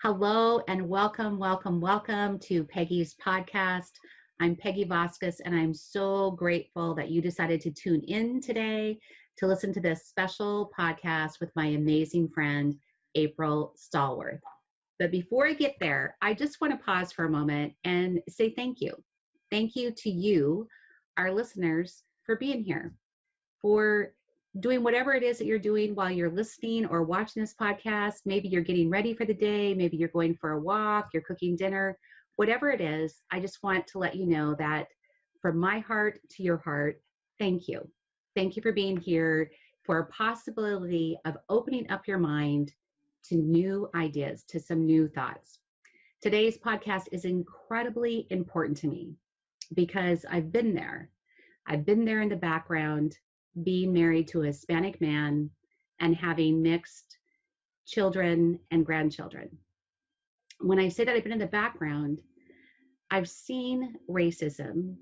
Hello and welcome, welcome, welcome to Peggy's podcast. I'm Peggy Vasquez, and I'm so grateful that you decided to tune in today to listen to this special podcast with my amazing friend, April Stallworth. But before I get there, I just want to pause for a moment and say thank you. Thank you to you, our listeners, for being here, for doing whatever it is that you're doing while you're listening or watching this podcast. Maybe you're getting ready for the day. Maybe you're going for a walk, you're cooking dinner, whatever it is. I just want to let you know that from my heart to your heart, thank you. Thank you for being here, for a possibility of opening up your mind to new ideas, to some new thoughts. Today's podcast is incredibly important to me because I've been there. I've been there in the background, being married to a Hispanic man and having mixed children and grandchildren. When I say that I've been in the background, I've seen racism.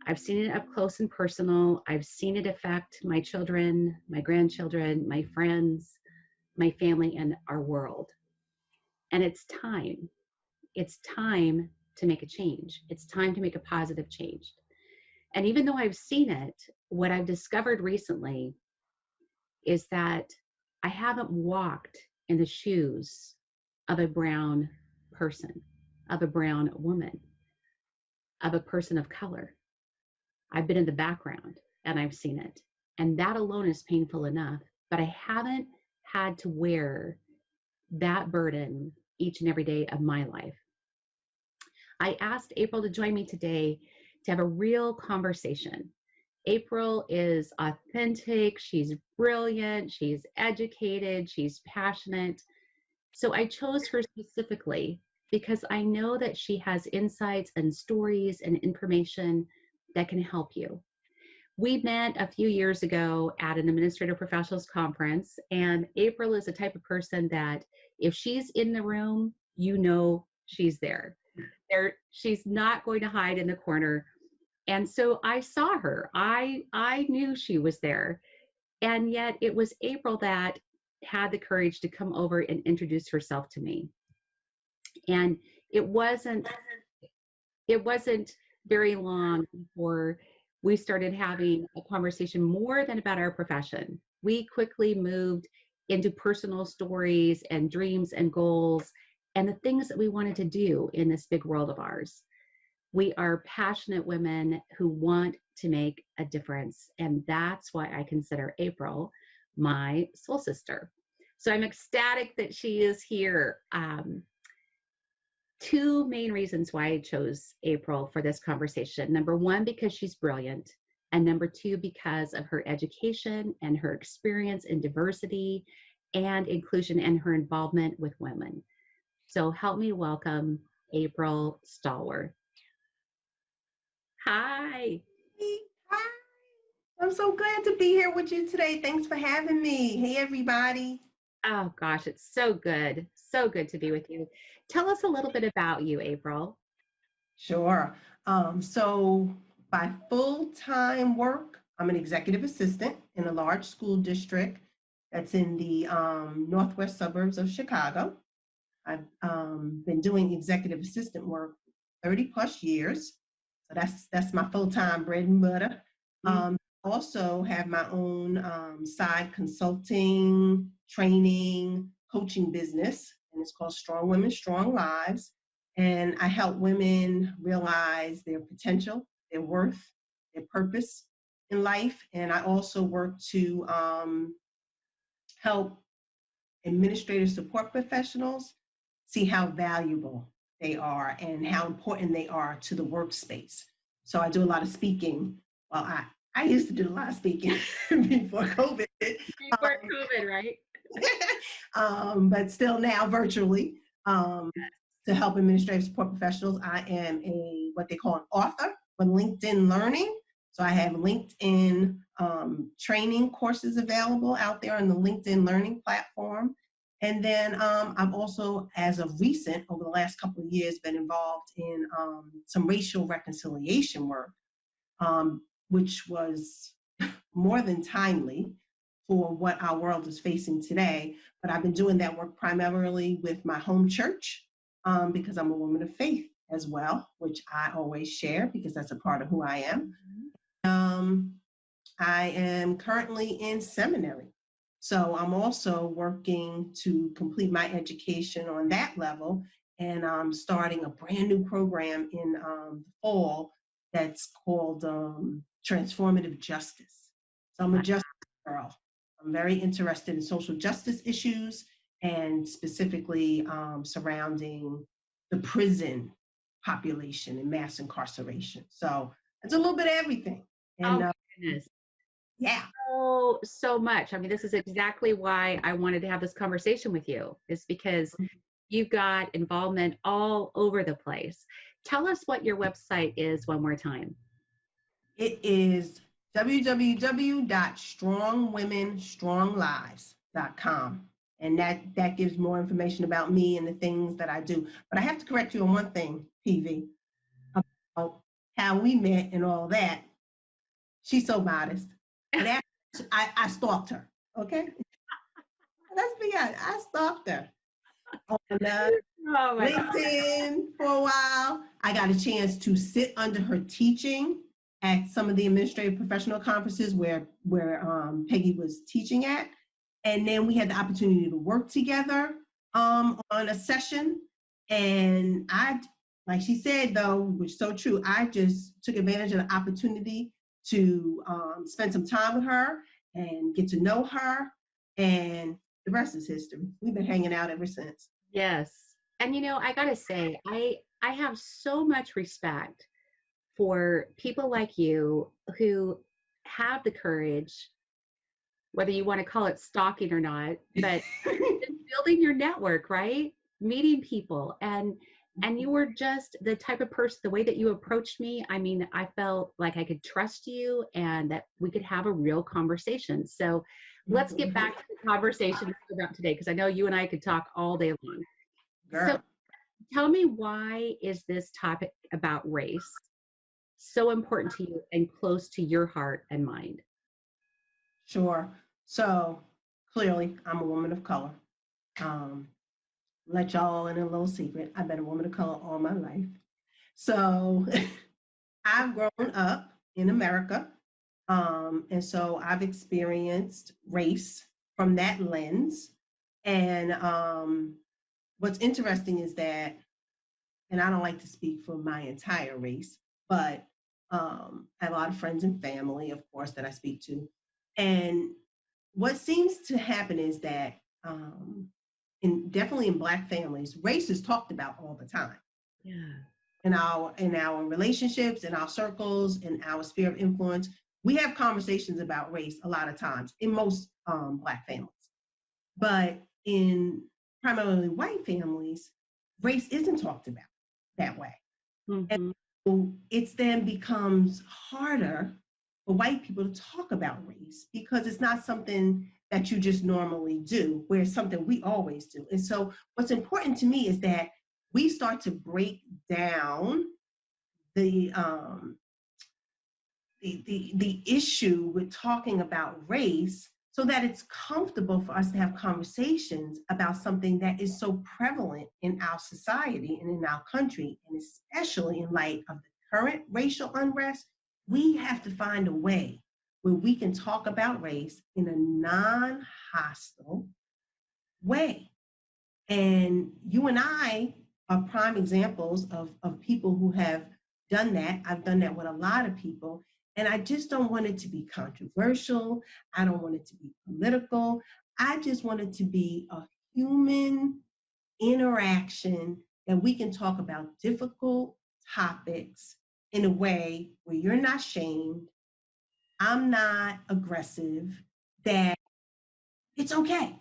I've seen it up close and personal. I've seen it affect my children, my grandchildren, my friends, my family, and our world. And it's time. It's time to make a change. It's time to make a positive change. And even though I've seen it, what I've discovered recently is that I haven't walked in the shoes of a brown person, of a brown woman, of a person of color. I've been in the background and I've seen it. And that alone is painful enough, but I haven't had to wear that burden each and every day of my life. I asked April to join me today to have a real conversation. April is authentic, she's brilliant, she's educated, she's passionate. So I chose her specifically because I know that she has insights and stories and information that can help you. We met a few years ago at an administrative professionals conference, and April is the type of person that if she's in the room, you know she's there. She's not going to hide in the corner. And so I saw her. I knew she was there. And yet it was April that had the courage to come over and introduce herself to me. And it wasn't very long before we started having a conversation more than about our profession. We quickly moved into personal stories and dreams and goals and the things that we wanted to do in this big world of ours. We are passionate women who want to make a difference. And that's why I consider April my soul sister. So I'm ecstatic that she is here. Two main reasons why I chose April for this conversation. Number one, because she's brilliant. And number two, because of her education and her experience in diversity and inclusion and her involvement with women. So help me welcome April Stallworth. Hi. Hi. I'm so glad to be here with you today. Thanks for having me. Hey, everybody. Oh, gosh, it's so good. So good to be with you. Tell us a little bit about you, April. Sure. So by full-time work, I'm an executive assistant in a large school district that's in the northwest suburbs of Chicago. I've been doing executive assistant work 30 plus years. So that's my full-time bread and butter. Also have my own side consulting, training, coaching business, and it's called Strong Women, Strong Lives. And I help women realize their potential, their worth, their purpose in life. And I also work to help administrative support professionals see how valuable they are and how important they are to the workspace. So I do a lot of speaking. Well, I used to do a lot of speaking before COVID. Before COVID, right? But still now virtually to help administrative support professionals. I am what they call an author for LinkedIn Learning. So I have LinkedIn training courses available out there on the LinkedIn Learning platform. And then I've also, as of recent, over the last couple of years, been involved in some racial reconciliation work, which was more than timely for what our world is facing today. But I've been doing that work primarily with my home church because I'm a woman of faith as well, which I always share because that's a part of who I am. Um, I am currently in seminary. So I'm also working to complete my education on that level. And I'm starting a brand new program in the fall that's called Transformative Justice. So I'm a justice girl. I'm very interested in social justice issues and specifically surrounding the prison population and mass incarceration. So it's a little bit of everything. And Oh, goodness. yeah. So much. I mean, this is exactly why I wanted to have this conversation with you, is because you've got involvement all over the place. Tell us what your website is one more time. It is www.strongwomenstronglives.com. And that gives more information about me and the things that I do. But I have to correct you on one thing, PV, about how we met and all that. She's so modest. But actually, I stalked her, okay? Let's be honest, I stalked her on Oh my God. LinkedIn for a while. I got a chance to sit under her teaching at some of the administrative professional conferences where Peggy was teaching at. And then we had the opportunity to work together on a session. And I, like she said, though, which is so true, I just took advantage of the opportunity to spend some time with her and get to know her. And the rest is history. We've been hanging out ever since. Yes. And I got to say, I have so much respect for people like you who have the courage, whether you want to call it stalking or not, but building your network, right? Meeting people, and you were just the type of person, the way that you approached me, I mean, I felt like I could trust you and that we could have a real conversation. So let's get back to the conversation about today, because I know you and I could talk all day long. Girl. So tell me, why is this topic about race so important to you and close to your heart and mind? Sure. So clearly, I'm a woman of color. Let y'all in a little secret. I've been a woman of color all my life. So I've grown up in America. And so I've experienced race from that lens. And what's interesting is that, and I don't like to speak for my entire race, but I have a lot of friends and family, of course, that I speak to. And what seems to happen is that definitely in Black families, race is talked about all the time. Yeah. In our relationships, in our circles, in our sphere of influence, we have conversations about race a lot of times in most Black families. But in primarily white families, race isn't talked about that way. Mm-hmm. And so it then becomes harder for white people to talk about race because it's not something that you just normally do, where it's something we always do. And so what's important to me is that we start to break down the issue with talking about race so that it's comfortable for us to have conversations about something that is so prevalent in our society and in our country, and especially in light of the current racial unrest. We have to find a way where we can talk about race in a non-hostile way. And you and I are prime examples of people who have done that. I've done that with a lot of people. And I just don't want it to be controversial. I don't want it to be political. I just want it to be a human interaction that we can talk about difficult topics in a way where you're not shamed, I'm not aggressive, that it's okay.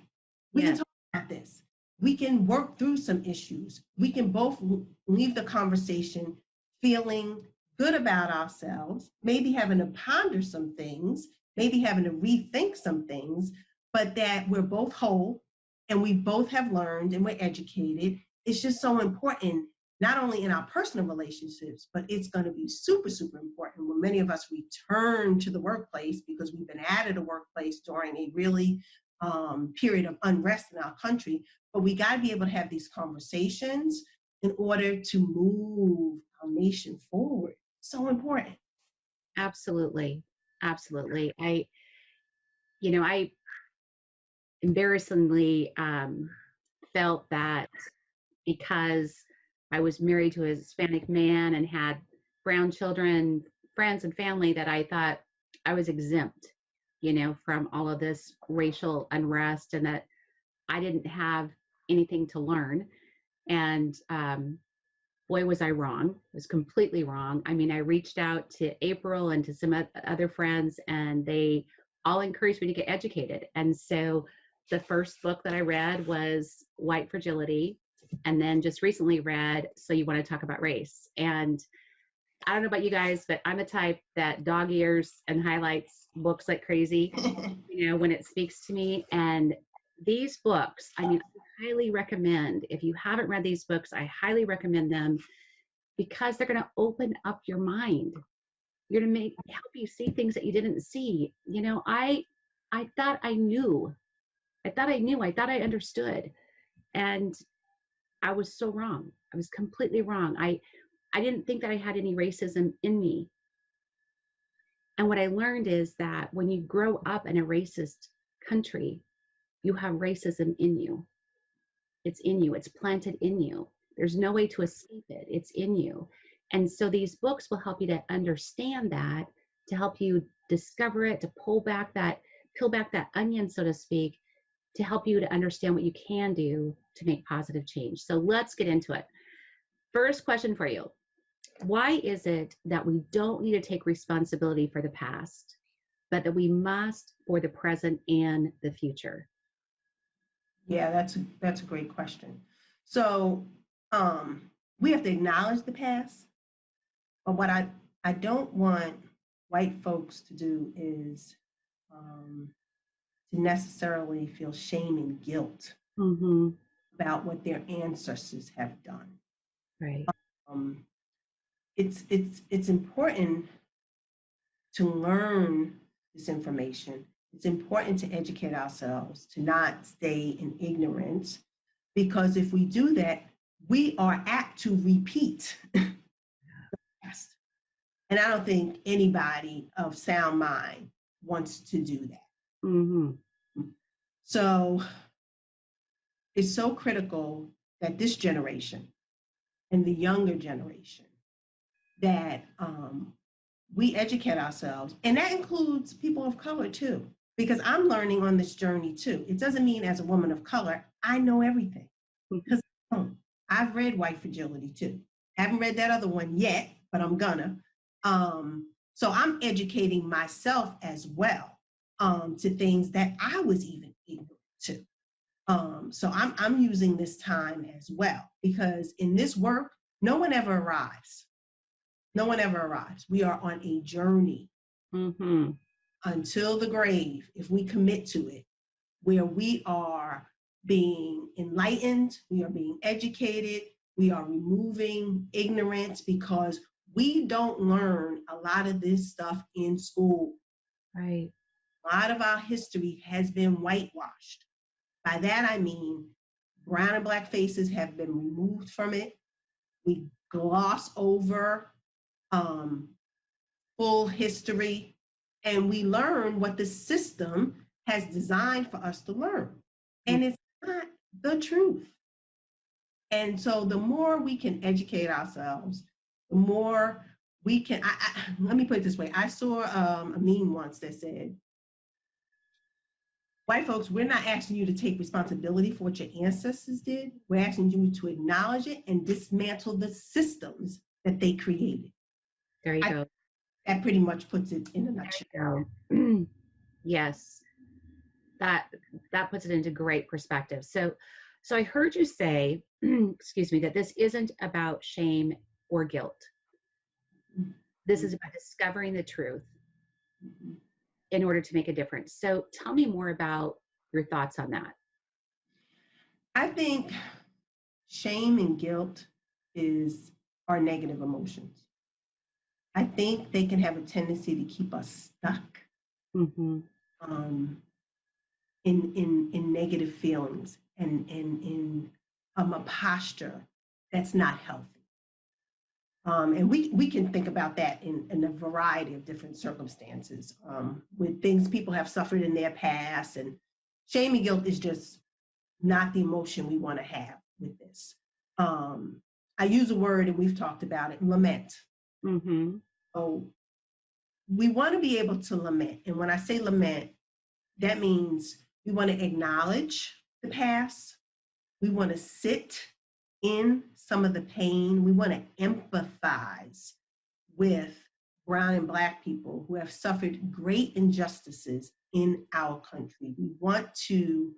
We can talk about this. We can work through some issues. We can both leave the conversation feeling good about ourselves, maybe having to ponder some things, maybe having to rethink some things, but that we're both whole and we both have learned and we're educated. It's just so important not only in our personal relationships, but it's going to be super, super important when many of us return to the workplace because we've been out of the workplace during a really period of unrest in our country. But we got to be able to have these conversations in order to move our nation forward. So important. Absolutely. Absolutely. I embarrassingly felt that because I was married to a Hispanic man and had brown children, friends, and family, that I thought I was exempt, from all of this racial unrest, and that I didn't have anything to learn. And boy, was I wrong. I was completely wrong. I mean, I reached out to April and to some other friends, and they all encouraged me to get educated. And so the first book that I read was White Fragility, and then just recently read So You Want to Talk About Race. And I don't know about you guys, but I'm the type that dog ears and highlights books like crazy, when it speaks to me. And these books, I mean, I highly recommend, if you haven't read these books, I highly recommend them because they're going to open up your mind. You're going to help you see things that you didn't see. I thought I knew. I thought I understood. And I was so wrong. I was completely wrong. I didn't think that I had any racism in me. And what I learned is that when you grow up in a racist country, you have racism in you. It's in you. It's planted in you. There's no way to escape it. It's in you. And so these books will help you to understand that, to help you discover it, to peel back that onion, so to speak, to help you to understand what you can do to make positive change. So let's get into it. First question for you. Why is it that we don't need to take responsibility for the past, but that we must for the present and the future? Yeah, that's a great question. So we have to acknowledge the past, but what I don't want white folks to do is to necessarily feel shame and guilt Mm-hmm. about what their ancestors have done. Right. Um, it's important to learn this information. It's important to educate ourselves, to not stay in ignorance, because if we do that, we are apt to repeat the past. And I don't think anybody of sound mind wants to do that. Mm-hmm. So it's so critical that this generation and the younger generation, that we educate ourselves. And that includes people of color too, because I'm learning on this journey too. It doesn't mean as a woman of color, I know everything, because I don't. I've read White Fragility too. Haven't read that other one yet, but I'm gonna. So I'm educating myself as well to things that I was even ignorant to. So I'm using this time as well, because in this work, no one ever arrives. No one ever arrives. We are on a journey until the grave, if we commit to it, where we are being enlightened, we are being educated, we are removing ignorance, because we don't learn a lot of this stuff in school. Right. A lot of our history has been whitewashed. By that, I mean brown and black faces have been removed from it. We gloss over full history, and we learn what the system has designed for us to learn. And it's not the truth. And so the more we can educate ourselves, the more we can, let me put it this way. I saw a meme once that said, white folks, we're not asking you to take responsibility for what your ancestors did. We're asking you to acknowledge it and dismantle the systems that they created. There you go. That pretty much puts it in a nutshell. Yes, that puts it into great perspective. So I heard you say, excuse me, that this isn't about shame or guilt. This is about discovering the truth in order to make a difference. So tell me more about your thoughts on that. I think shame and guilt are negative emotions. I think they can have a tendency to keep us stuck Mm-hmm. In negative feelings and in a posture that's not healthy. And we can think about that in a variety of different circumstances, with things people have suffered in their past. And shame and guilt is just not the emotion we want to have with this. I use a word, and we've talked about it, lament. Mm-hmm. So we want to be able to lament. And when I say lament, that means we want to acknowledge the past. We want to sit in some of the pain. We want to empathize with brown and Black people who have suffered great injustices in our country. We want to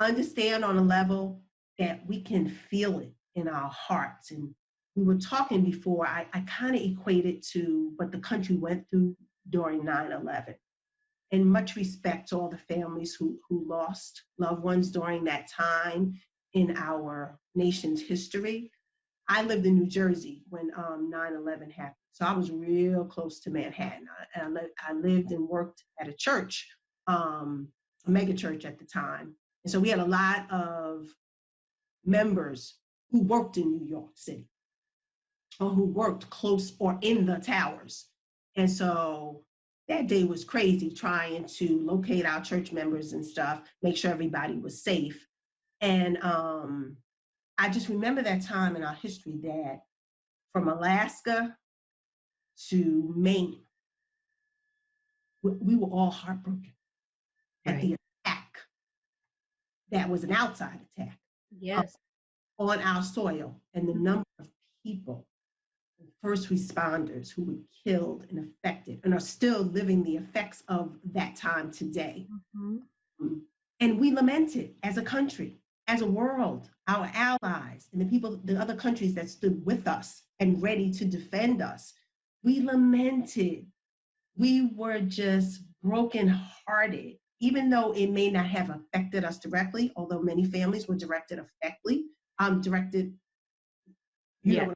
understand on a level that we can feel it in our hearts. And we were talking before, I kind of equate it to what the country went through during 9/11. And much respect to all the families who lost loved ones during that time in our nation's history. I lived in New Jersey when 9/11 happened. So I was real close to Manhattan. I lived and worked at a church, a mega church at the time. And so we had a lot of members who worked in New York City or who worked close or in the towers. And so that day was crazy, trying to locate our church members and stuff, make sure everybody was safe. And I just remember that time in our history that from Alaska to Maine, we were all heartbroken at the attack that was an outside attack. Yes. On our soil, and the number of people, first responders who were killed and affected and are still living the effects of that time today. Mm-hmm. And we lamented as a country, as a world, our allies, and the people, the other countries that stood with us and ready to defend us. We lamented. We were just brokenhearted, even though it may not have affected us directly, although many families were directed, yes.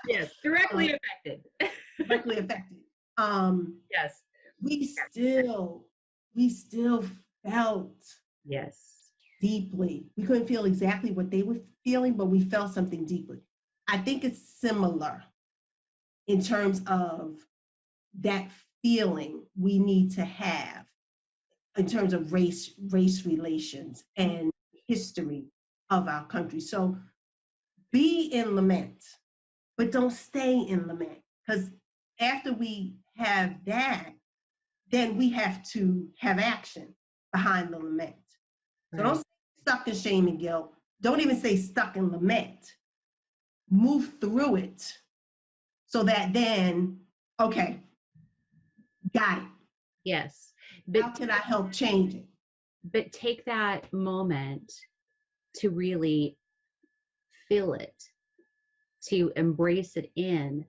Yes, directly affected. Directly affected. Yes. We still felt deeply. We couldn't feel exactly what they were feeling, but we felt something deeply. I think it's similar in terms of that feeling we need to have in terms of race relations and history of our country. So be in lament, but don't stay in lament, because after we have that, then we have to have action behind the lament. So don't stay stuck in shame and guilt. Don't even say stuck in lament. Move through it so that then, okay, got it. Yes. But how can I help change it? But take that moment to really feel it, to embrace it in.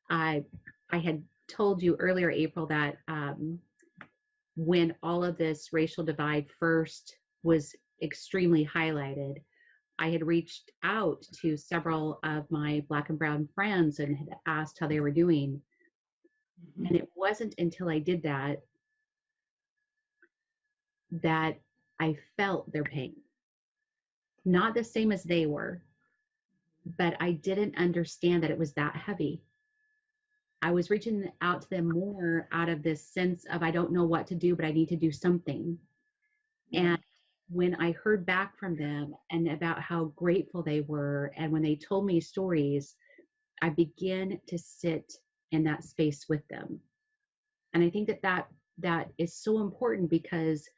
I had told you earlier, April, that when all of this racial divide first was extremely highlighted, I had reached out to several of my Black and brown friends and had asked how they were doing. Mm-hmm. And it wasn't until I did that I felt their pain. Not the same as they were, but I didn't understand that it was that heavy. I was reaching out to them more out of this sense of, I don't know what to do, but I need to do something. And when I heard back from them and about how grateful they were, and when they told me stories, I began to sit in that space with them. And I think that is so important, because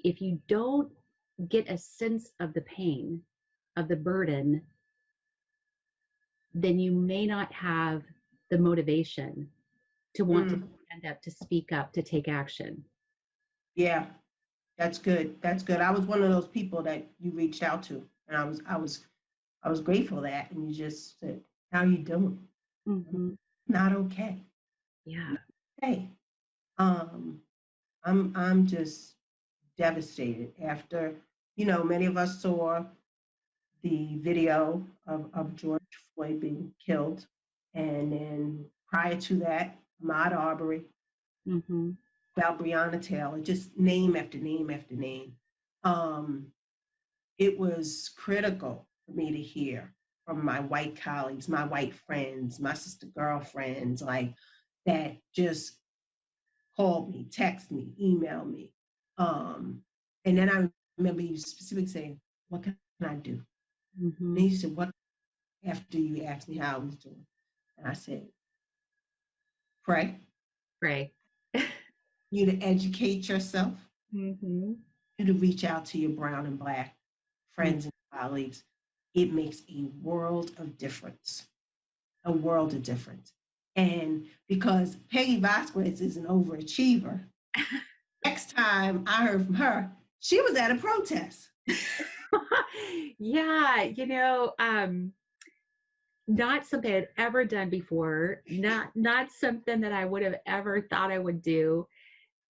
if you don't get a sense of the pain, of the burden, then you may not have the motivation to want to stand up, to speak up, to take action. Yeah, that's good. That's good. I was one of those people that you reached out to, and I was grateful for that. And you just said, "How are you doing?" Mm-hmm. Not okay. Yeah. Hey, I'm just devastated after, many of us saw the video of George boy being killed. And then prior to that, Ahmaud Arbery, Mm-hmm. about Breonna Taylor, just name after name after name. Um, it was critical for me to hear from my white colleagues, my white friends, my sister girlfriends, like that just called me, text me, email me. Um, and then I remember you specifically saying, what can I do? Mm-hmm. And you said, what, after you asked me how I was doing? And I said, pray. Right. You to educate yourself, Mm-hmm. you to reach out to your brown and black friends and colleagues. It makes a world of difference, a world of difference. And because Peggy Vasquez is an overachiever, next time I heard from her, she was at a protest. Yeah, not something I'd ever done before, not something that I would have ever thought I would do.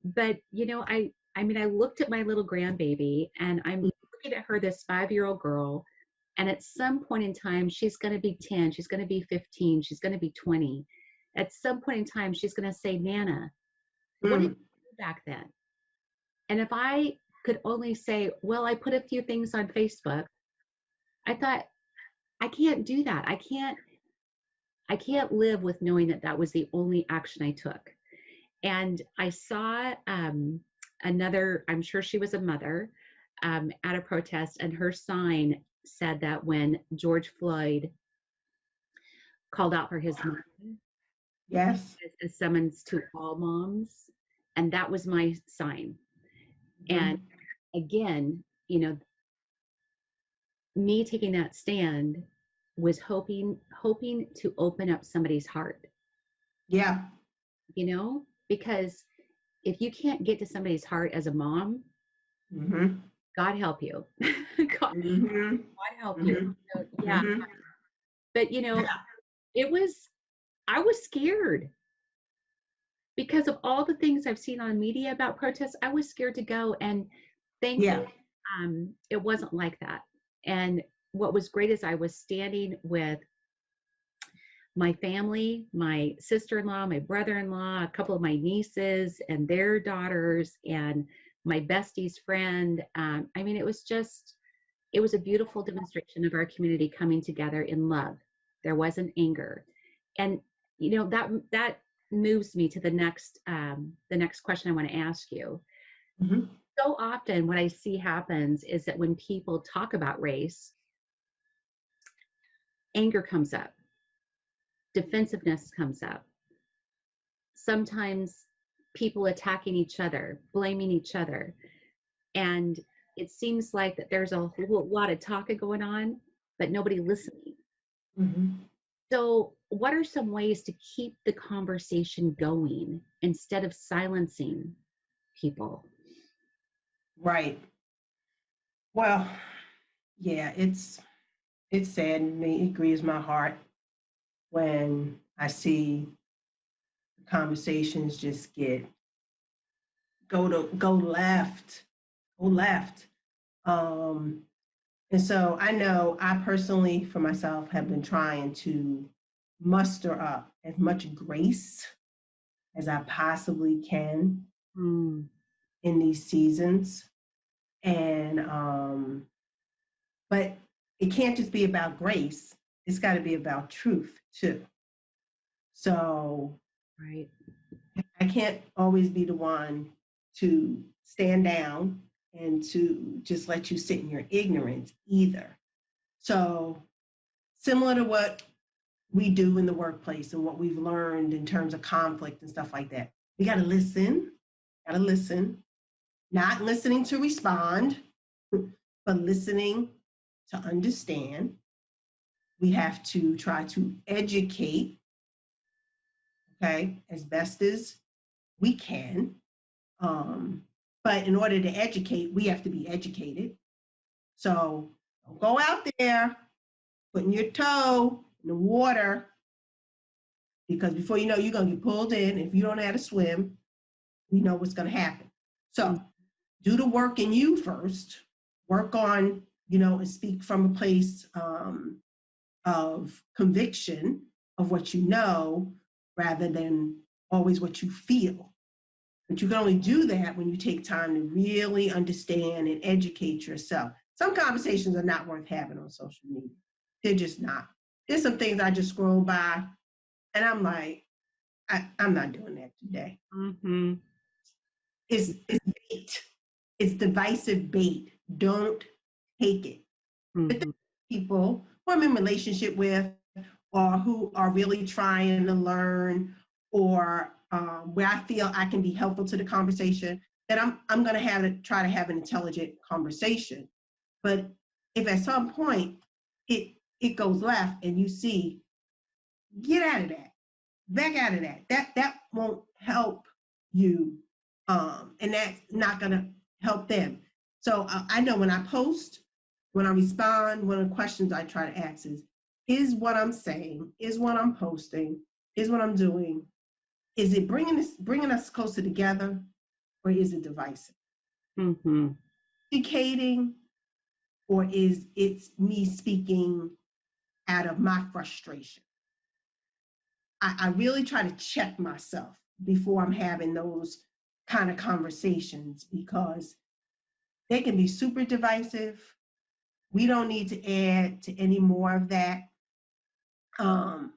But I mean, I looked at my little grandbaby, and I'm looking at her, this 5-year-old girl, and at some point in time, she's going to be 10, she's going to be 15, she's going to be 20. At some point in time, she's going to say, Nana, what did you do back then? And if I could only say, well, I put a few things on Facebook, I thought, I can't do that. I can't live with knowing that that was the only action I took. And I saw another, I'm sure she was a mother, at a protest, and her sign said that when George Floyd called out for his mom, Yes. as a summons to all moms, and that was my sign. And Mm-hmm. again, me taking that stand was hoping to open up somebody's heart, Yeah. because if you can't get to somebody's heart as a mom, Mm-hmm. God help you. God, Mm-hmm. God help you. Mm-hmm. So, yeah, Mm-hmm. but it was, I was scared because of all the things I've seen on media about protests. I was scared to go, and Yeah. thankfully, it wasn't like that. And what was great is I was standing with my family, my sister-in-law, my brother-in-law, a couple of my nieces and their daughters, and my bestie's friend. I mean, it was a beautiful demonstration of our community coming together in love. There wasn't anger. And that moves me to the next question I want to ask you. Mm-hmm. So often what I see happens is that when people talk about race, anger comes up, defensiveness comes up. Sometimes people attacking each other, blaming each other. And it seems like that there's a whole lot of talking going on, but nobody listening. Mm-hmm. So, what are some ways to keep the conversation going instead of silencing people? Right. Well, yeah, it's saddened me. It grieves my heart when I see conversations just go left, go left. Um, and so I know I personally, for myself, have been trying to muster up as much grace as I possibly can Mm, in these seasons. And but it can't just be about grace. It's got to be about truth too. So right. I can't always be the one to stand down and to just let you sit in your ignorance either. So, similar to what we do in the workplace and what we've learned in terms of conflict and stuff like that, we got to listen, not listening to respond, but listening to understand. We have to try to educate, okay, as best as we can. Um, but in order to educate, we have to be educated. So don't go out there putting your toe in the water because before you know, you're going to get pulled in. If you don't know how to swim, you know what's going to happen. Mm, So do the work in you first. Work on, and speak from a place of conviction of what you know rather than always what you feel. But you can only do that when you take time to really understand and educate yourself. Some conversations are not worth having on social media. They're just not. There's some things I just scroll by and I'm like, I'm not doing that today. Mm-hmm. It's bait. It's divisive bait. Don't take it. But Mm-hmm. people who I'm in relationship with or who are really trying to learn or where I feel I can be helpful to the conversation, that I'm going to try to have an intelligent conversation. But if at some point it goes left and you see, get out of that, back out of that. That won't help you, and that's not going to help them. So I know when I post, when I respond, one of the questions I try to ask is what I'm saying, is what I'm posting, is what I'm doing, is it bringing us closer together, or is it divisive? Mm-hmm. Educating, or is it me speaking out of my frustration? I really try to check myself before I'm having those kind of conversations because they can be super divisive. We don't need to add to any more of that. And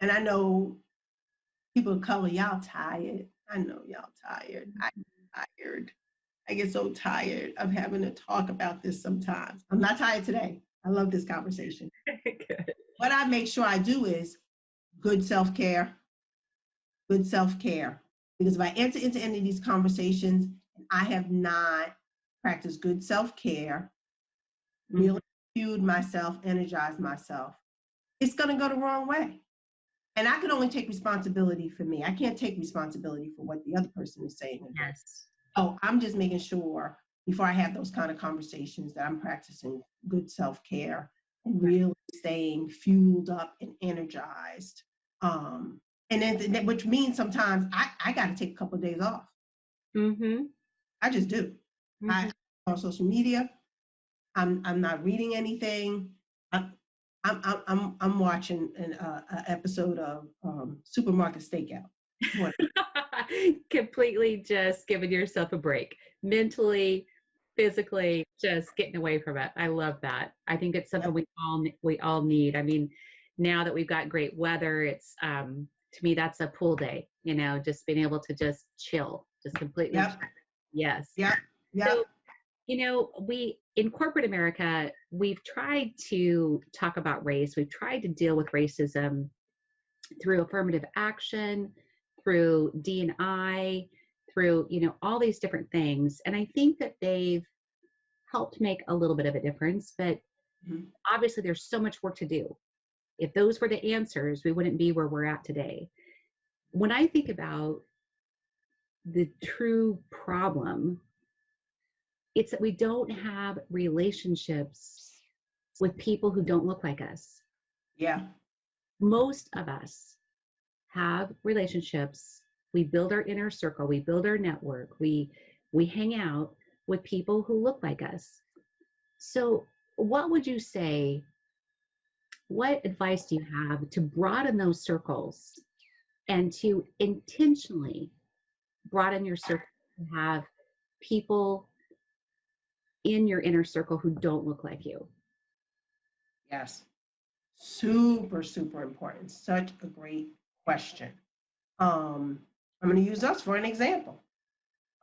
I know people of color, y'all tired. I know y'all tired. I'm tired. I get so tired of having to talk about this sometimes. I'm not tired today. I love this conversation. Good. What I make sure I do is good self-care, good self-care. Because if I enter into any of these conversations and I have not practiced good self-care, really fueled myself, energized myself, it's going to go the wrong way. And I can only take responsibility for me. I can't take responsibility for what the other person is saying. Yes. So I'm just making sure before I have those kind of conversations that I'm practicing good self-care and really staying fueled up and energized. And then, which means sometimes I got to take a couple of days off. Mm-hmm. I just do. Mm-hmm. I on social media. I'm not reading anything. I'm watching an episode of Supermarket Stakeout. What? Completely just giving yourself a break, mentally, physically, just getting away from it. I love that. I think it's something we all need. I mean, now that we've got great weather, it's to me that's a pool day. You know, just being able to just chill, just completely. Yep. Chill. Yes. Yep. Yep. So, you know, we in corporate America, we've tried to talk about race. We've tried to deal with racism through affirmative action, through D&I, through, you know, all these different things. And I think that they've helped make a little bit of a difference, but obviously there's so much work to do. If those were the answers, we wouldn't be where we're at today. When I think about the true problem, it's that we don't have relationships with people who don't look like us. Yeah. Most of us have relationships. We build our inner circle, we build our network, we hang out with people who look like us. So what would you say, what advice do you have to broaden those circles and to intentionally broaden your circle to have people in your inner circle who don't look like you? Yes. Super, super important. Such a great question. I'm going to use us for an example.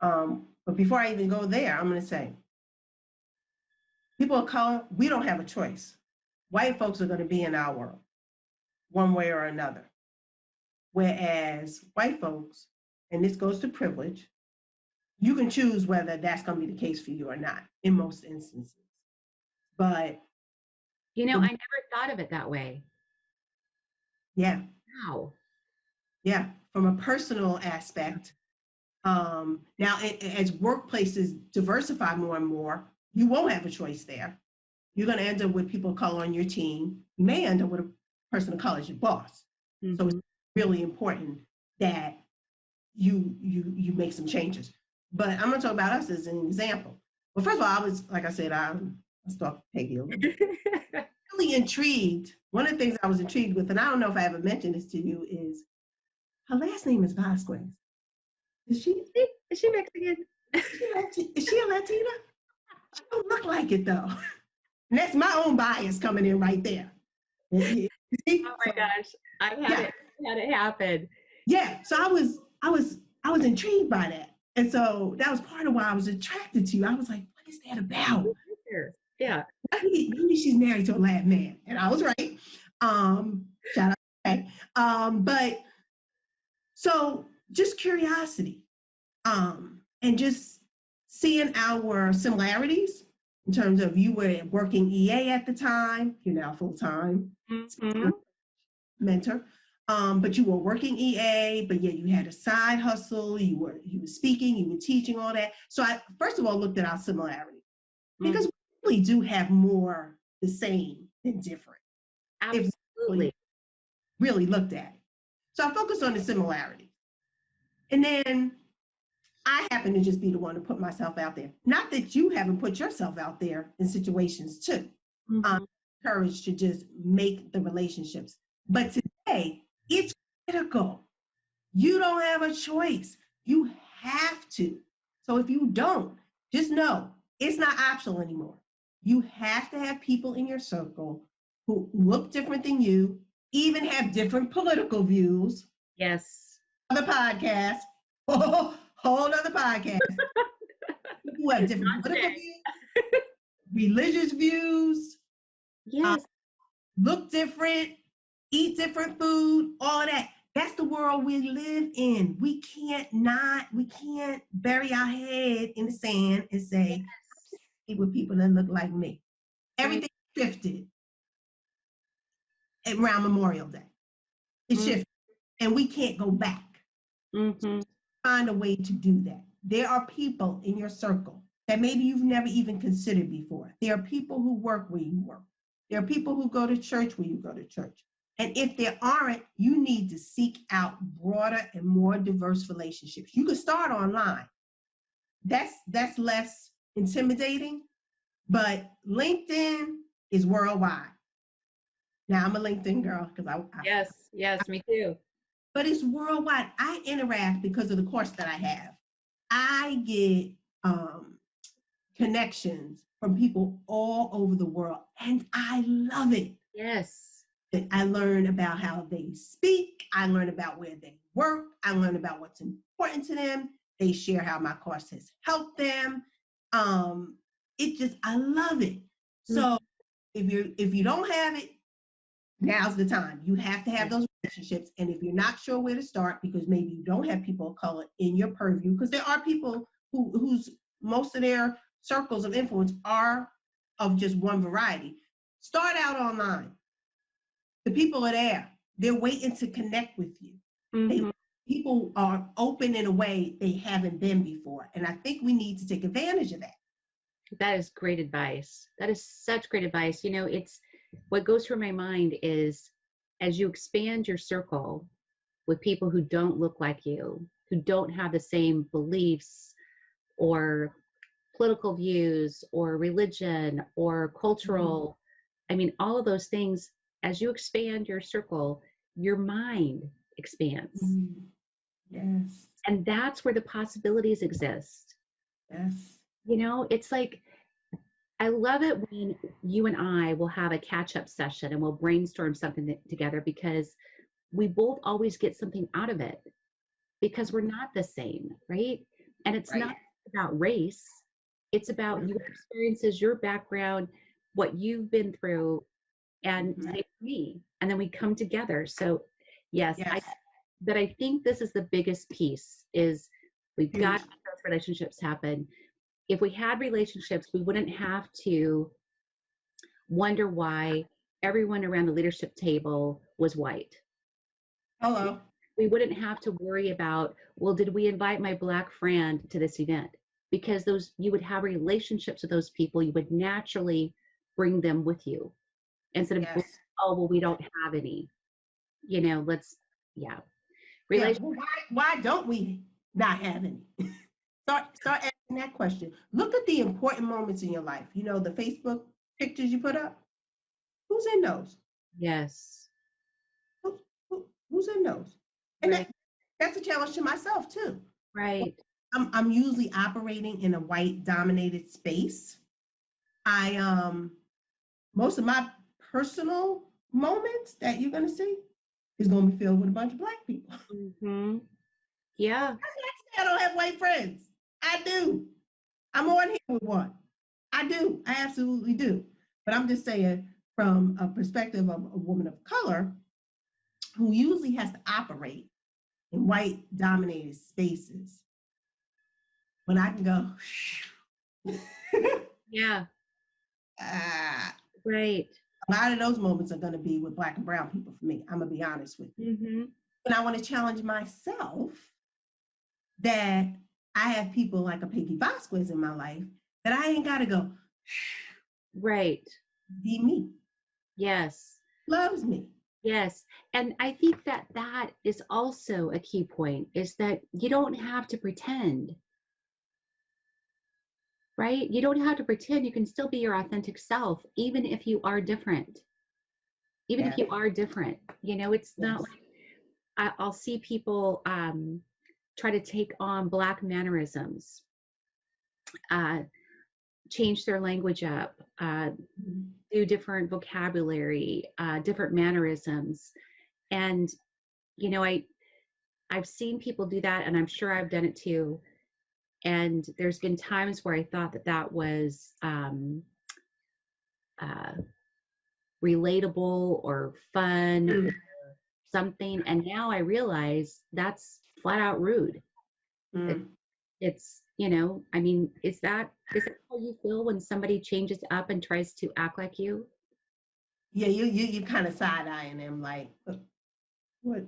But before I even go there, I'm going to say, people of color, we don't have a choice. White folks are going to be in our world, one way or another. Whereas white folks, and this goes to privilege, you can choose whether that's going to be the case for you or not in most instances. But you know, I never thought of it that way. Yeah. Wow. Yeah. From a personal aspect, now as workplaces diversify more and more, you won't have a choice there. You're going to end up with people of color on your team. You may end up with a person of color as your boss. Mm-hmm. So it's really important that you make some changes. But I'm going to talk about us as an example. Well, first of all, I was, like I said, I stalked Peggy a little bit. really intrigued. One of the things I was intrigued with, and I don't know if I ever mentioned this to you, is her last name is Vasquez. Is she? Is she Mexican? Is she a Latina? She don't look like it though. And that's my own bias coming in right there. See? Oh my gosh, I've had Yeah, it had it happen. yeah. So I was intrigued by that, and so that was part of why I was attracted to you. I was like, what is that about? Yeah. Maybe she's married to a Latin man, and I was right. Shout out. Okay. But so just curiosity, and just seeing our similarities in terms of you were working EA at the time, you're now full time Mm-hmm. mentor. But you were working EA, but yet you had a side hustle. You were speaking, you were teaching, all that. So I first of all looked at our similarity because we really do have more the same than different. If we Absolutely. really looked at it. So I focused on the similarity. And then I happen to just be the one to put myself out there. Not that you haven't put yourself out there in situations too. Mm-hmm. Courage to just make the relationships. But today, it's critical. You don't have a choice. You have to. So if you don't, just know it's not optional anymore. You have to have people in your circle who look different than you, even have different political views. Yes. Other podcast, whole other podcast. People who have different political views, religious views, Yes. look different, eat different food, all that. That's the world we live in. We can't bury our head in the sand and say, eat with people that look like me. Everything shifted around Memorial Day. It shifted, and we can't go back. Mm-hmm. Find a way to do that. There are people in your circle that maybe you've never even considered before. There are people who work where you work. There are people who go to church where you go to church. And if there aren't, you need to seek out broader and more diverse relationships. You can start online. That's less intimidating, but LinkedIn is worldwide. Now I'm a LinkedIn girl because Yes, me too. but it's worldwide. I interact because of the course that I have. I get connections from people all over the world, and I love it. Yes. I learn about how they speak. I learn about where they work. I learn about what's important to them. They share how my course has helped them. I love it. So if you don't have it, now's the time. You have to have those relationships. And if you're not sure where to start, because maybe you don't have people of color in your purview, because there are people whose most of their circles of influence are of just one variety. Start out online. The people are there. They're waiting to connect with you. People are open in a way they haven't been before. And I think we need to take advantage of that. That is great advice. That is such great advice. You know, it's what goes through my mind is as you expand your circle with people who don't look like you, who don't have the same beliefs or political views or religion or cultural, I mean, all of those things, as you expand your circle, your mind expands. Yes. And that's where the possibilities exist. Yes. You know, it's like, I love it when you and I will have a catch-up session and we'll brainstorm something together because we both always get something out of it because we're not the same, right? And it's not about race. It's about your experiences, your background, what you've been through, and same for me. And then we come together. So yes. But I think this is the biggest piece is we've got to make those relationships happen. If we had relationships, we wouldn't have to wonder why everyone around the leadership table was white. Hello. We wouldn't have to worry about, well, did we invite my Black friend to this event? Because you would have relationships with those people. You would naturally bring them with you instead of, oh, well, we don't have any. You know, why don't we not have any? Start asking that question. Look at the important moments in your life. You know, the Facebook pictures you put up. Who's in those? Yes. Who's in those? And Right. that's a challenge to myself too. Right. I'm usually operating in a white dominated space. I most of my personal moments that you're gonna see is gonna be filled with a bunch of Black people. Mm-hmm. Yeah. I don't have white friends. I do. I'm on here with one. I do. I absolutely do. But I'm just saying, from a perspective of a woman of color who usually has to operate in white dominated spaces, when I can go, Yeah. ah, Right. a lot of those moments are going to be with Black and brown people for me. I'm going to be honest with you. Mm-hmm. And I want to challenge myself that I have people like a Peggy Vasquez in my life that I ain't got to go, Right. be me, Yes. loves me. Yes. And I think that that is also a key point, is that you don't have to pretend, right? You don't have to pretend. You can still be your authentic self, even if you are different. Even if Yes, you are different, it's not yes. like I'll see people try to take on Black mannerisms, uh, change their language up, Mhm. do different vocabulary, different mannerisms. And, I've seen people do that, and I'm sure I've done it too. And there's been times where I thought that that was uh, relatable or fun or something. And now I realize that's flat out rude. It, Mm. I mean, is that how you feel when somebody changes up and tries to act like you? Yeah, you kind of side eyeing them like, what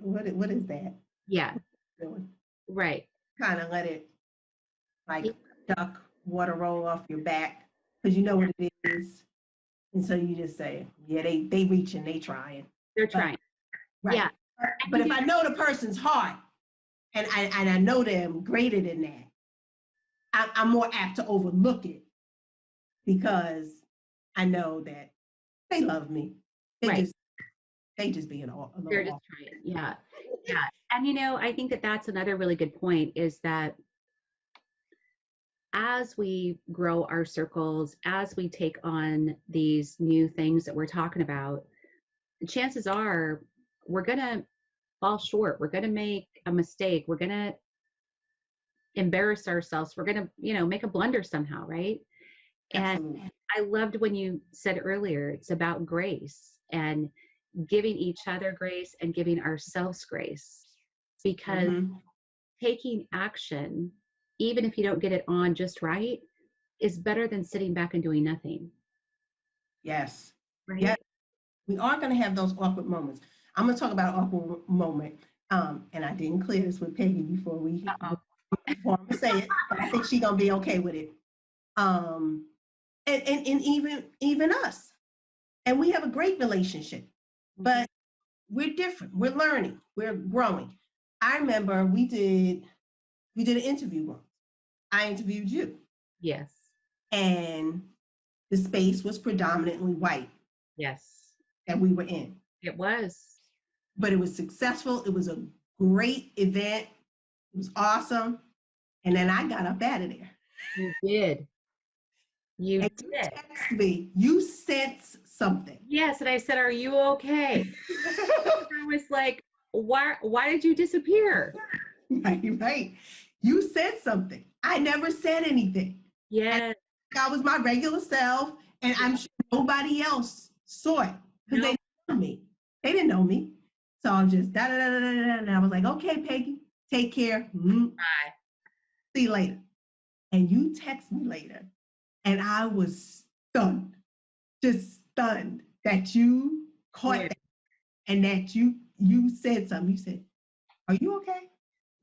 is that Yeah, doing? right. Kind of let it like Yeah, duck, water roll off your back because you know what it is, and so you just say, yeah, they reaching, they trying, they're but trying. Yeah. right. But if I know the person's heart and I know them greater than that, I'm more apt to overlook it because I know that they love me. They Right. just they just being a They're little just off. trying. Yeah. Yeah. And I think that that's another really good point, is that as we grow our circles, as we take on these new things that we're talking about, chances are we're going to fall short. We're going to make a mistake. We're going to embarrass ourselves. We're going to, make a blunder somehow, right? And Absolutely. I loved when you said earlier, it's about grace and giving each other grace and giving ourselves grace, because Mm-hmm. taking action, even if you don't get it on just right, is better than sitting back and doing nothing, Yes. Yes. right? We are going to have those awkward moments. I'm going to talk about an awkward moment. And I didn't clear this with Peggy Uh-oh. before I'm gonna say it, but I think she's gonna be okay with it. Um, and even us, and we have a great relationship, Mhm. but we're different. We're learning. We're growing. I remember we did an interview once. I interviewed you, Yes. and the space was predominantly white Yes. that we were in. It was. But it was successful. It was a great event. It was awesome. And then I got up out of there. You did. You And you did. text me, you sense something. Yes. And I said, "Are you okay?" I was like, why did you disappear? Right, right. You said something. I never said anything. And Yes. I was my regular self, and I'm sure nobody else saw it because they No. didn't know me. They didn't know me. So I was just da da da da da da. And I was like, okay, Peggy, take care. Bye. See you later. And you text me later, and I was stunned, just stunned that you caught Yeah. that and that you said something. You said, "Are you okay?"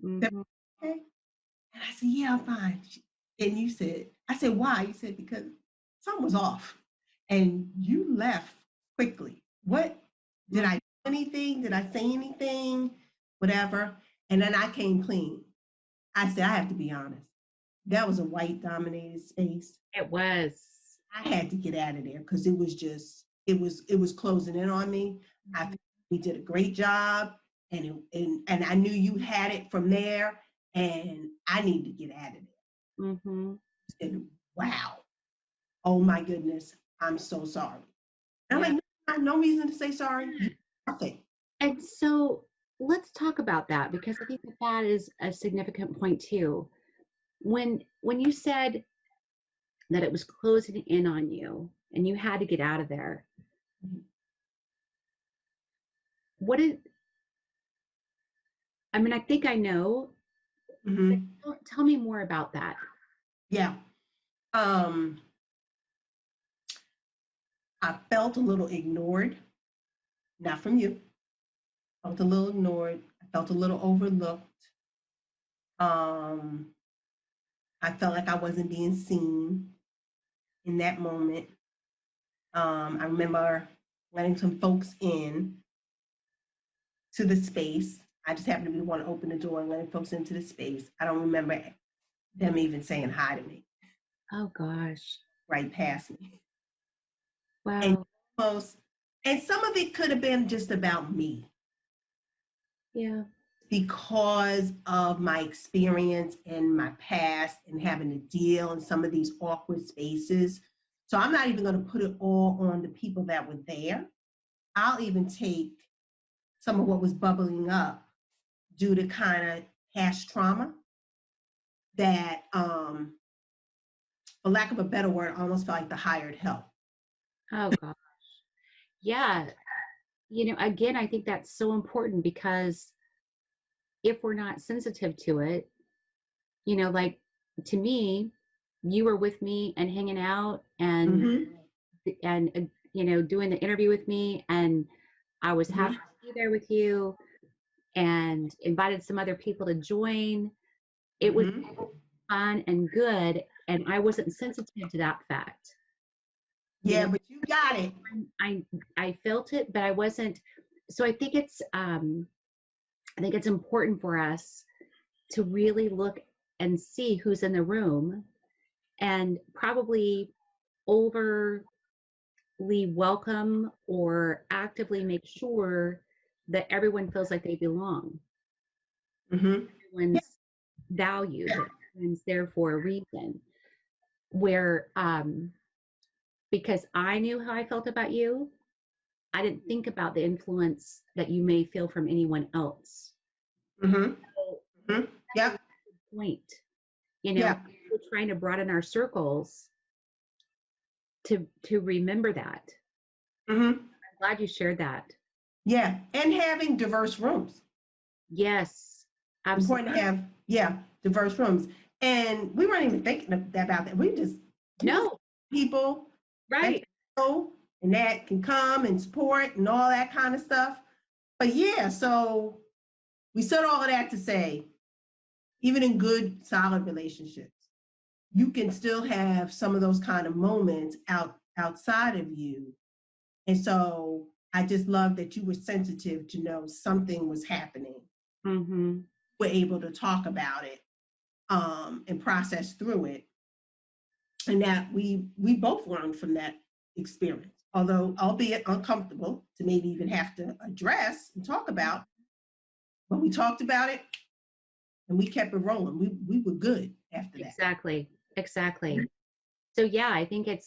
Said, Hmm. okay. And I said, "Yeah, I'm fine." And you said, I said, "Why?" You said, "Because something was off." And you left quickly. What did I do anything? Did I say anything? Whatever. And then I came clean. I said, I have to be honest. That was a white dominated space. It was. I had to get out of there because it was just it was closing in on me. I Mhm. think we did a great job, and I knew you had it from there, and I need to get out of Mhm. there. And wow, oh my goodness, I'm so sorry. And I'm Yeah. like, no reason to say sorry. Nothing. And so let's talk about that because I think that that is a significant point too. When you said that it was closing in on you and you had to get out of there, what did I mean? I think I know, but Hmm. tell me more about that. Yeah. Um, I felt a little ignored, not from you. I felt a little ignored. I felt a little overlooked. Um, I felt like I wasn't being seen in that moment. I remember letting some folks in to the space. I just happened to be the one to open the door and letting folks into the space. I don't remember them even saying hi to me Oh gosh. right past me. And Wow. most, and some of it could have been just about me Yeah. because of my experience in my past and having to deal in some of these awkward spaces. So I'm not even going to put it all on the people that were there. I'll even take some of what was bubbling up due to kind of past trauma that, for lack of a better word, almost felt like the hired help. Oh god. Yeah. Again, I think that's so important because if we're not sensitive to it, like to me, you were with me and hanging out Hmm. and doing the interview with me, and I was happy Hmm. to be there with you and invited some other people to join. It was Hmm. fun and good, and I wasn't sensitive to that fact. You Yeah, know, but you got it. I felt it, but I wasn't. So I think it's important for us to really look and see who's in the room and probably overly welcome or actively make sure that everyone feels like they belong. Hmm. Yeah. Everyone's valued, that everyone's there for a reason. Where because I knew how I felt about you, I didn't think about the influence that you may feel from anyone else. Hmm. So Hmm. that's a Yeah. really good point. Yeah. We're trying to broaden our circles to remember that. Hmm. I'm glad you shared that. Yeah. And having diverse rooms. Yes, Important to absolutely. have, yeah, diverse rooms. And we weren't even thinking about that. We just No, people that right. know and that can come and support and all that kind of stuff. But yeah, so we said all of that to say, even in good, solid relationships, you can still have some of those kind of moments outside of you. And so I just love that you were sensitive to know something was happening. Mm-hmm. We're able to talk about it, and process through it, and that we both learned from that experience. Although, albeit uncomfortable to maybe even have to address and talk about, but we talked about it and we kept it rolling. We were good after that. Exactly. Exactly. So yeah, I think it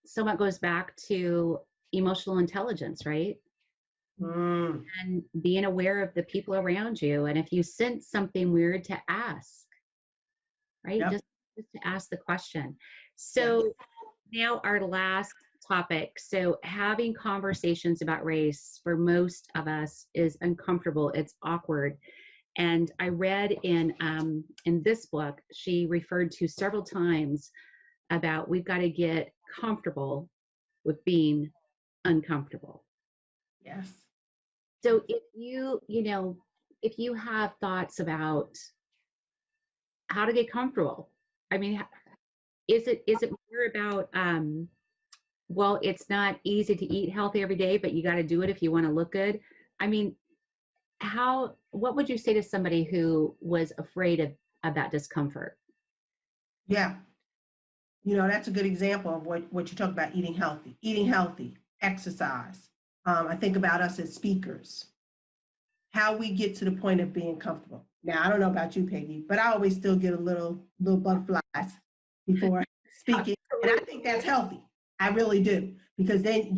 somewhat goes back to emotional intelligence, right? Mm, And being aware of the people around you. And if you sense something weird, to ask, right? yep. Just to ask the question. Yeah. So now our last topic. So having conversations about race for most of us is uncomfortable. It's awkward. And I read in this book, she referred to several times about we've got to get comfortable with being uncomfortable. Yes. So if you have thoughts about how to get comfortable, I mean, is it more about well, it's not easy to eat healthy every day, but you got to do it if you want to look good. I mean, what would you say to somebody who was afraid of that discomfort? Yeah. That's a good example of what you talk about, eating healthy. Eating healthy. exercise. I think about us as speakers, how we get to the point of being comfortable. Now, I don't know about you, Peggy, but I always still get a little butterflies before speaking. And I think that's healthy. I really do, because then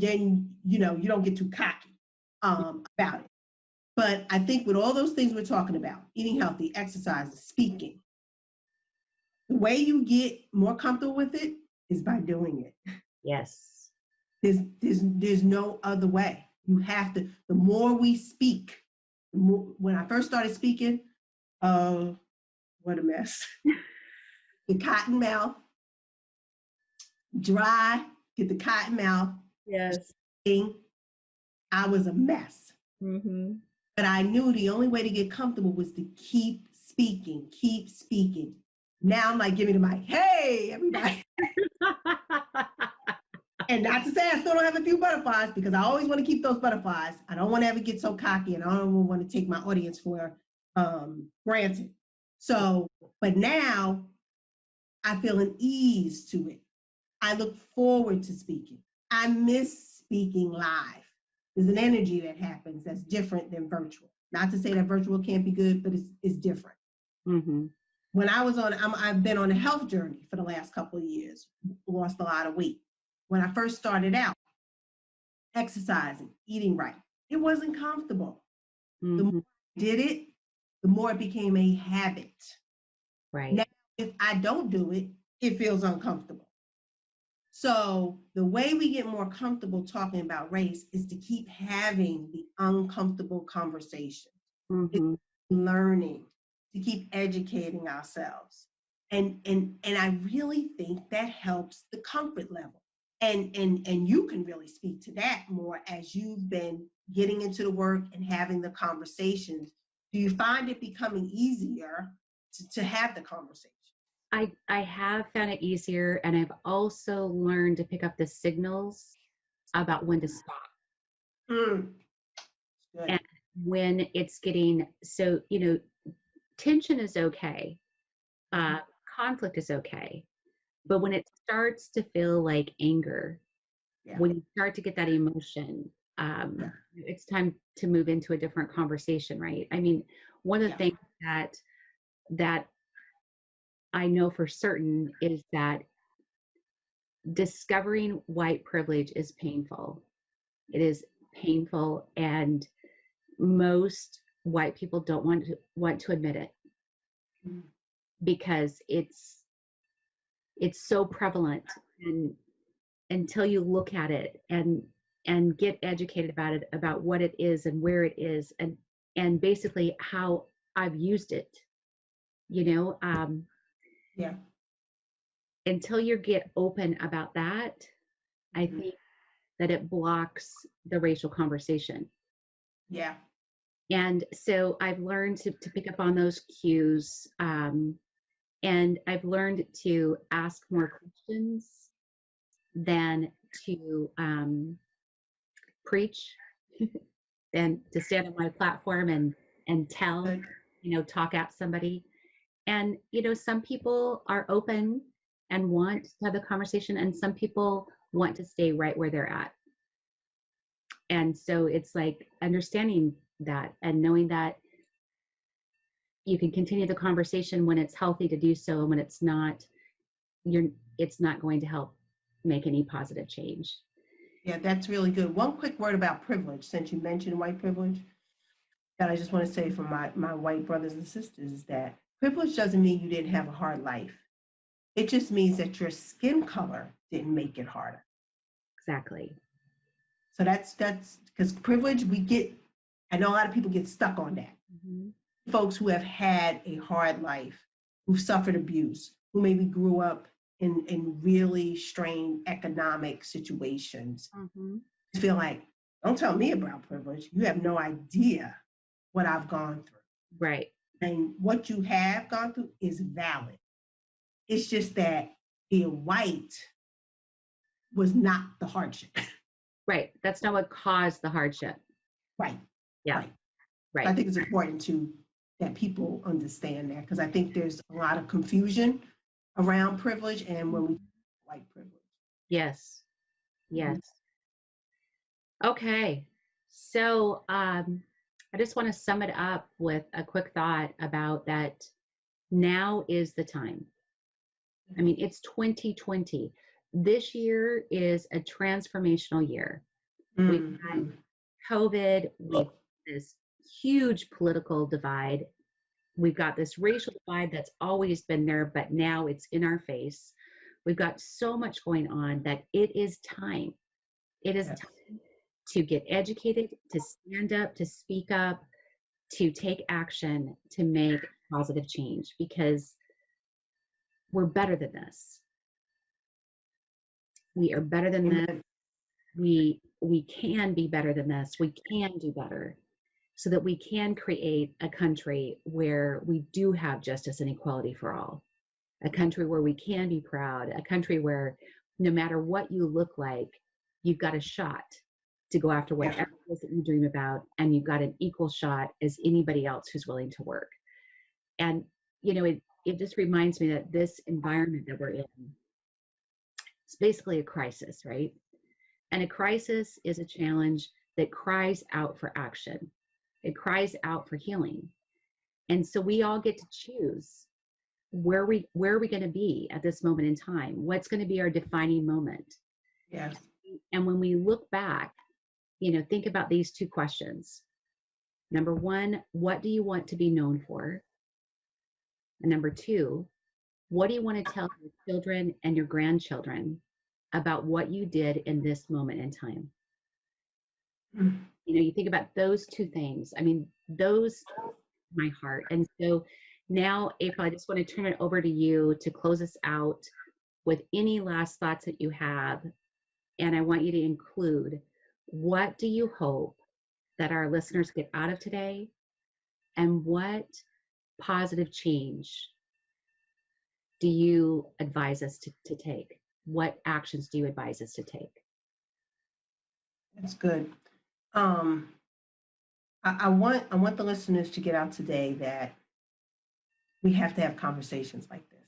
you know, you don't get too cocky about it. But I think with all those things we're talking about, eating healthy, exercise, speaking, the way you get more comfortable with it is by doing it. Yes. There's no other way. You have to, the more we speak, the more, when I first started speaking, oh, what a mess. The cotton mouth, dry, get the cotton mouth. Yes. I was a mess. Mm-hmm. But I knew the only way to get comfortable was to keep speaking, keep speaking. Now I'm like, give me the mic. Hey, everybody. And not to say I still don't have a few butterflies, because I always want to keep those butterflies. I don't want to ever get so cocky, and I don't want to take my audience for granted. So, but now I feel an ease to it. I look forward to speaking. I miss speaking live. There's an energy that happens that's different than virtual. Not to say that virtual can't be good, but it's different. Mm-hmm. When I was I've been on a health journey for the last couple of years, lost a lot of weight. When I first started out, exercising, eating right, it wasn't comfortable. Mm-hmm. The more I did it, the more it became a habit. Right. Now, if I don't do it, it feels uncomfortable. So the way we get more comfortable talking about race is to keep having the uncomfortable conversation, Mm-hmm. learning, to keep educating ourselves. And I really think that helps the comfort level. And you can really speak to that more as you've been getting into the work and having the conversations. Do you find it becoming easier to have the conversation? I have found it easier, and I've also learned to pick up the signals about when to stop. Good. And when it's getting so, tension is okay, conflict is okay, but when it starts to feel like anger, Yeah. when you start to get that emotion, it's time to move into a different conversation, right? I mean, one of the things that I know for certain is that discovering white privilege is painful. It is painful, and most white people don't want to admit it because it's so prevalent, and until you look at it and get educated about it, about what it is and where it is, and basically how I've used it, until you get open about that, I think that it blocks the racial conversation. Yeah. And so I've learned to pick up on those cues. And I've learned to ask more questions than to preach, than to stand on my platform and tell, talk at somebody. And, some people are open and want to have the conversation, and some people want to stay right where they're at. And so it's like understanding that and knowing that you can continue the conversation when it's healthy to do so, and when it's not, it's not going to help make any positive change. Yeah, that's really good. One quick word about privilege, since you mentioned white privilege, that I just want to say for my white brothers and sisters, is that privilege doesn't mean you didn't have a hard life. It just means that your skin color didn't make it harder. Exactly. So that's because privilege, I know a lot of people get stuck on that. Mm-hmm. Folks who have had a hard life, who've suffered abuse, who maybe grew up in really strained economic situations, feel like, don't tell me about privilege. You have no idea what I've gone through. Right. And what you have gone through is valid. It's just that being white was not the hardship. Right. That's not what caused the hardship. Right. Yeah. Right. I think it's important that people understand that, because I think there's a lot of confusion around privilege and when we white privilege. Yes. Yes. Okay. So I just want to sum it up with a quick thought about that. Now is the time. I mean, it's 2020. This year is a transformational year. We've had Mhm. COVID, we've this huge political divide. We've got this racial divide that's always been there, but now it's in our face. We've got so much going on that it is time. It is Yes. time to get educated, to stand up, to speak up, to take action, to make positive change because we're better than this. We are better than this. Amen. We can be better than this. We can do better so that we can create a country where we do have justice and equality for all. A country where we can be proud, a country where no matter what you look like, you've got a shot to go after Yeah. whatever it is that you dream about, and you've got an equal shot as anybody else who's willing to work. And it just reminds me that this environment that we're in, it's basically a crisis, right? And a crisis is a challenge that cries out for action. It cries out for healing. And so we all get to choose where are we going to be at this moment in time? What's going to be our defining moment? Yes. And when we look back, think about these two questions. Number one, what do you want to be known for? And number two, what do you want to tell your children and your grandchildren about what you did in this moment in time? Mm. You think about those two things. I mean, those my heart. And so now, April, I just want to turn it over to you to close us out with any last thoughts that you have. And I want you to include, what do you hope that our listeners get out of today? And what positive change do you advise us to take? What actions do you advise us to take? That's good. Um, I want the listeners to get out today that we have to have conversations like this,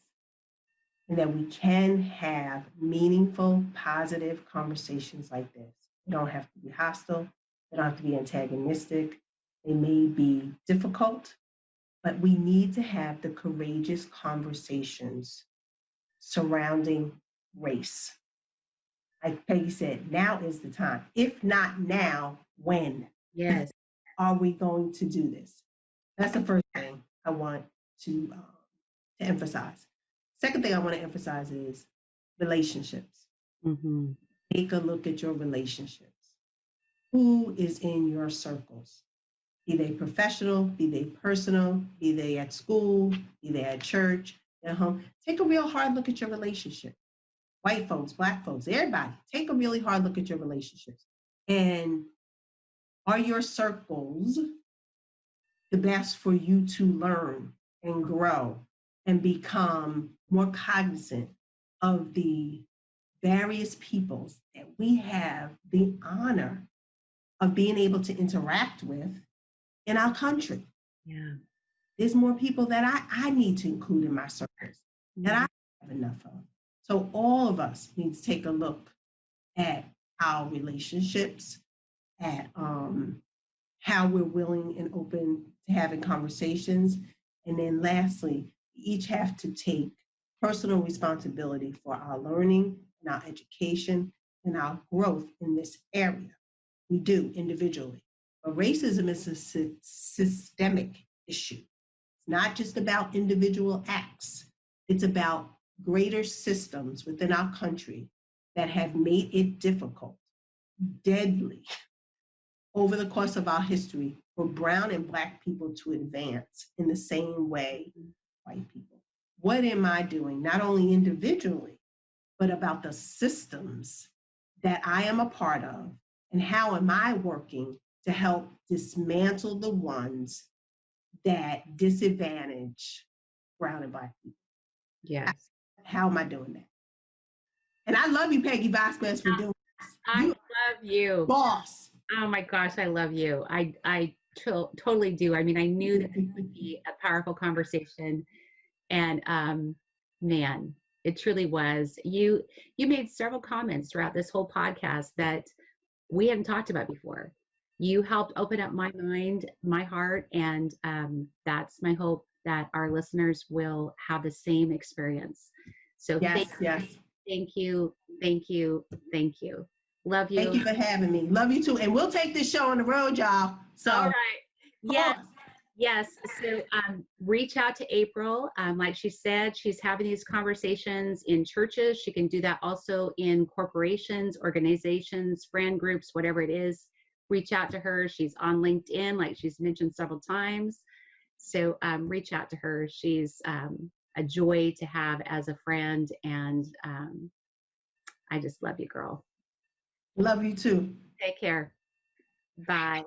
and that we can have meaningful, positive conversations like this. They don't have to be hostile. They don't have to be antagonistic. They may be difficult, but we need to have the courageous conversations surrounding race. Like Peggy said, now is the time. If not now, when Yes. are we going to do this? That's the first thing I want to emphasize. Second thing I want to emphasize is relationships. Mm-hmm. Take a look at your relationships. Who is in your circles? Be they professional, be they personal, be they at school, be they at church, at home. Take a real hard look at your relationship. White folks, black folks, everybody, take a really hard look at your relationships. And are your circles the best for you to learn and grow and become more cognizant of the various peoples that we have the honor of being able to interact with in our country? Yeah. There's more people that I need to include in my circles that Yeah. I have enough of. So all of us need to take a look at our relationships, at how we're willing and open to having conversations. And then lastly, we each have to take personal responsibility for our learning and our education and our growth in this area. We do individually. But racism is a systemic issue. It's not just about individual acts, it's about greater systems within our country that have made it difficult, deadly, over the course of our history for brown and black people to advance in the same way white people. What am I doing, not only individually, but about the systems that I am a part of? And how am I working to help dismantle the ones that disadvantage brown and black people? Yes. How am I doing that? And I love you, Peggy Vasquez, for doing this. I You love you. boss. Oh my gosh, I love you. I totally do. I mean, I knew that this would be a powerful conversation, and man, it truly was. You made several comments throughout this whole podcast that we hadn't talked about before. You helped open up my mind, my heart, and that's my hope that our listeners will have the same experience. So Yes, yes. thank you, thank you, thank you. Love Thank you. you for having me. Love you too. And we'll take this show on the road, y'all. So, All of right. Yes. course. Yes. So reach out to April. Like she said, she's having these conversations in churches. She can do that also in corporations, organizations, friend groups, whatever it is. Reach out to her. She's on LinkedIn, like she's mentioned several times. So reach out to her. She's a joy to have as a friend. And I just love you, girl. Love you too. Take care. Bye.